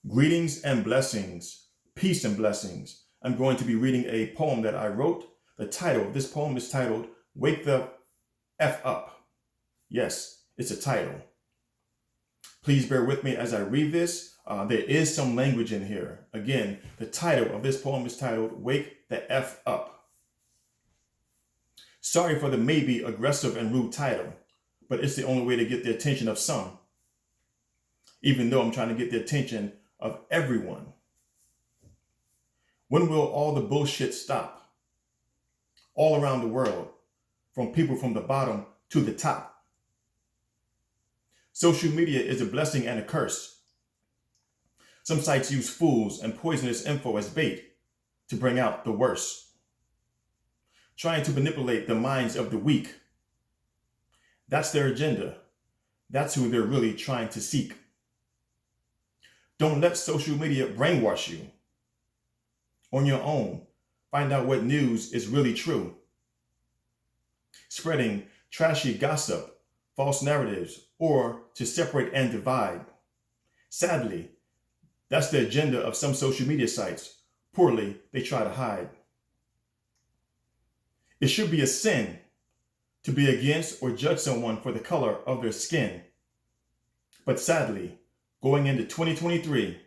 Greetings and blessings, peace and blessings. I'm going to be reading a poem that I wrote. The title of this poem is titled, Wake the F Up. Yes, it's a title. Please bear with me as I read this. There is some language in here. Again, the title of this poem is titled, Wake the F Up. Sorry for the maybe aggressive and rude title, but it's the only way to get the attention of some, even though I'm trying to get the attention of everyone. When will all the bullshit stop? All around the world, from people from the bottom to the top. Social media is a blessing and a curse. Some sites use fools and poisonous info as bait to bring out the worst, trying to manipulate the minds of the weak. That's their agenda. That's who they're really trying to seek. Don't let social media brainwash you. On your own, find out what news is really true. Spreading trashy gossip, false narratives, or to separate and divide. Sadly, that's the agenda of some social media sites. Poorly, they try to hide. It should be a sin to be against or judge someone for the color of their skin. But sadly, going into 2023,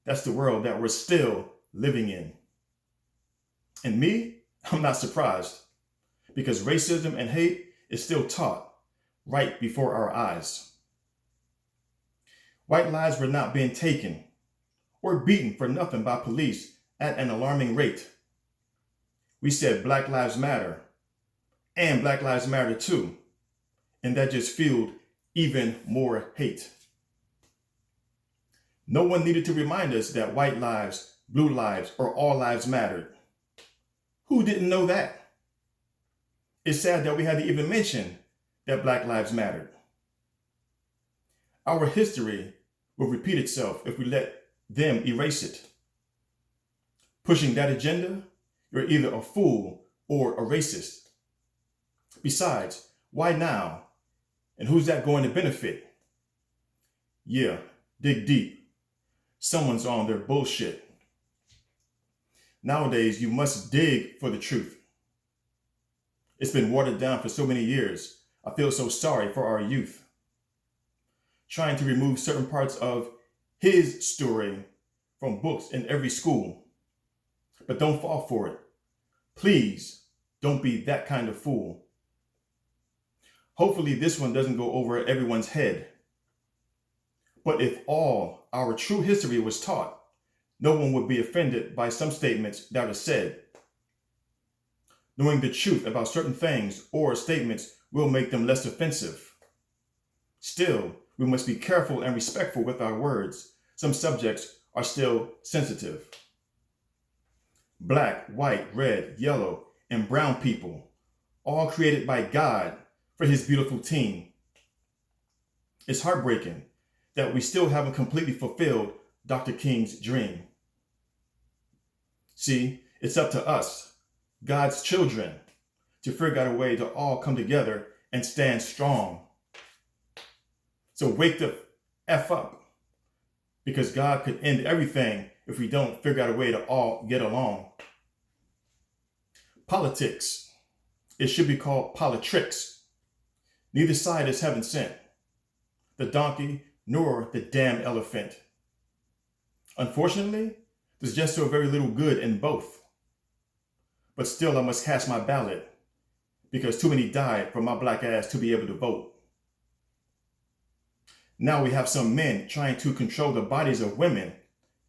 that's the world that we're still living in. And me, I'm not surprised, because racism and hate is still taught right before our eyes. White lives were not being taken or beaten for nothing by police at an alarming rate. We said Black Lives Matter, and Black Lives Matter too, and that just fueled even more hate. No one needed to remind us that white lives, blue lives, or all lives mattered. Who didn't know that? It's sad that we had to even mention that Black lives mattered. Our history will repeat itself if we let them erase it. Pushing that agenda, you're either a fool or a racist. Besides, why now? And who's that going to benefit? Yeah, dig deep. Someone's on their bullshit. Nowadays, you must dig for the truth. It's been watered down for so many years. I feel so sorry for our youth. Trying to remove certain parts of his story from books in every school. But don't fall for it. Please don't be that kind of fool. Hopefully this one doesn't go over everyone's head. But if all our true history was taught, no one would be offended by some statements that are said. Knowing the truth about certain things or statements will make them less offensive. Still, we must be careful and respectful with our words. Some subjects are still sensitive. Black, white, red, yellow, and brown people, all created by God for his beautiful team. It's heartbreaking that we still haven't completely fulfilled Dr. King's dream. See, it's up to us, God's children, to figure out a way to all come together and stand strong. So wake the F up, because God could end everything if we don't figure out a way to all get along. Politics, it should be called politricks. Neither side is heaven sent. The donkey nor the damn elephant. Unfortunately, there's just so very little good in both. But still, I must cast my ballot, because too many died for my black ass to be able to vote. Now we have some men trying to control the bodies of women,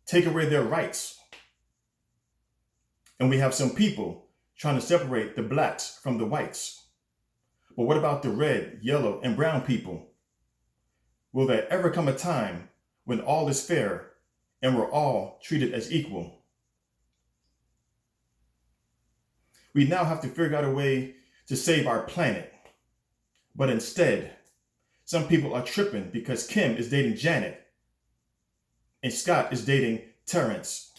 take away their rights. And we have some people trying to separate the blacks from the whites. But what about the red, yellow, and brown people? Will there ever come a time when all is fair and we're all treated as equal? We now have to figure out a way to save our planet. But instead, some people are tripping because Kim is dating Janet and Scott is dating Terrence.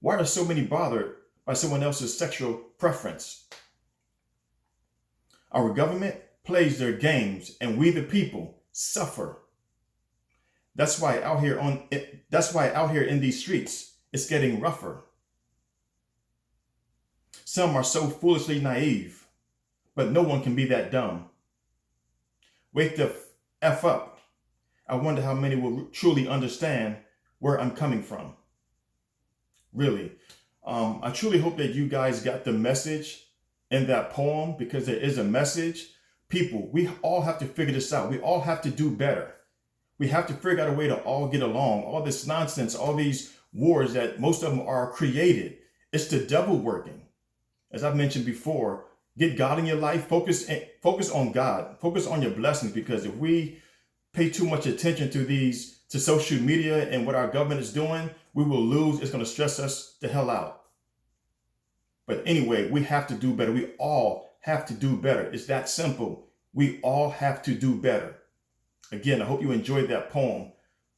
Why are so many bothered by someone else's sexual preference? Our government plays their games and we the people suffer. That's why out here in these streets, it's getting rougher. Some are so foolishly naive, but no one can be that dumb. Wake the F up. I wonder how many will truly understand where I'm coming from. Really. I truly hope that you guys got the message in that poem, because there is a message. People, we all have to figure this out. We all have to do better. We have to figure out a way to all get along. All this nonsense, all these wars that most of them are created, it's the devil working. As I've mentioned before, get God in your life. Focus on God. Focus on your blessings, because if we pay too much attention to social media and what our government is doing, we will lose. It's going to stress us the hell out. But anyway, we have to do better. We all have to do better. It's that simple. We all have to do better. Again, I hope you enjoyed that poem.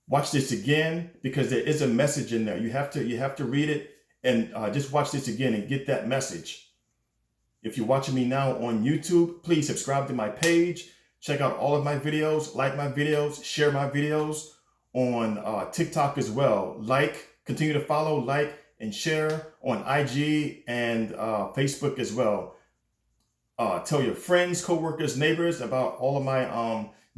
Watch this again, because there is a message in there. You have to read it and just watch this again and get that message. If you're watching me now on YouTube, please subscribe to my page. Check out all of my videos, like my videos, share my videos on TikTok as well. Continue to follow, like, and share on IG and Facebook as well. Tell your friends, coworkers, neighbors about all of my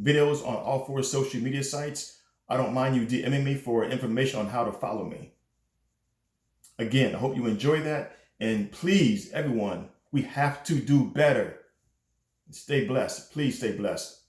videos on all 4 social media sites. I don't mind you DMing me for information on how to follow me. Again, I hope you enjoy that. And please, everyone, we have to do better. Stay blessed. Please stay blessed.